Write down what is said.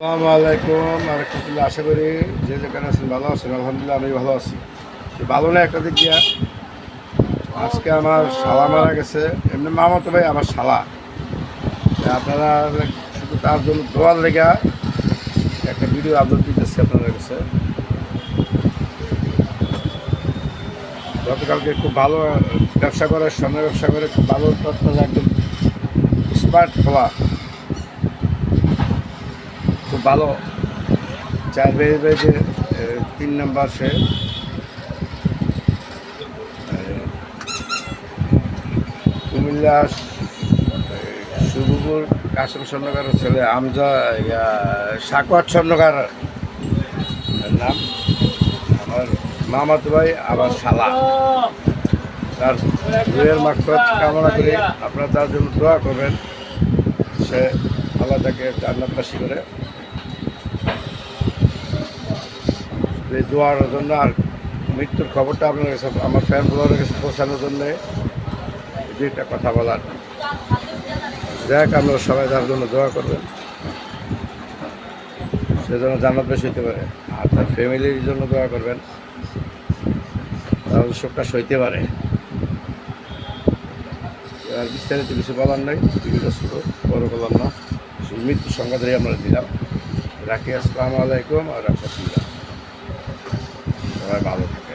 আসসালামু আলাইকুম আরেকটুকুল্লা আশা করি যে যেখানে আছেন ভালো আছেন। আলহামদুলিল্লাহ আমি ভালো আছি। ভালো না একটা দিক দিয়া আজকে আমার শালা মারা গেছে। এমনি মামা তো ভাই আমার শালা। আপনারা শুধু তার জন্য দোয়ার লেগা একটা ভিডিও আপলোড দিতেছি আপনাদের কাছে। গতকালকে খুব ভালো ব্যবসা করে, স্বর্ণের ব্যবসা করে, খুব ভালো তথ্য, একদম স্মার্ট খোলা, খুব ভালো। 4 বেজে 3 নম্বর সে কুমিল্লা সুবুর কাসেম স্বর্ণকারের ছেলে আমজা সাকোয়াত স্বর্ণকার নাম। আমার মামাতো ভাই আবার শালা। তার রুহের মাকসাদ কামনা করে আপনারা তার জন্য দোয়া করবেন, সে আল্লাহ তাকে জান্নাতবাসী করে। এই দোয়ার জন্য আর মৃত্যুর খবরটা আপনার কাছে, আমার ফ্যান ফলোয়ারের কাছে পৌঁছানোর জন্যে দুইটা কথা বলার। দেখ আপনারা সবাই তার জন্য দোয়া করবেন, সে যেন জান্নাতবাসী হতে পারে। আর তার ফ্যামিলির জন্য দোয়া করবেন, তাহলে শোকটা সইতে পারে। আর বিস্তারিত কিছু বলার নাই, ভিডিওটা ছোটো বড় করলাম না, মৃত্যুর সংবাদই আমরা দিলাম। রাখি। আসসালামু আলাইকুম আর রাহমাতুল্লাহ। সবাই ভালো থাকুন।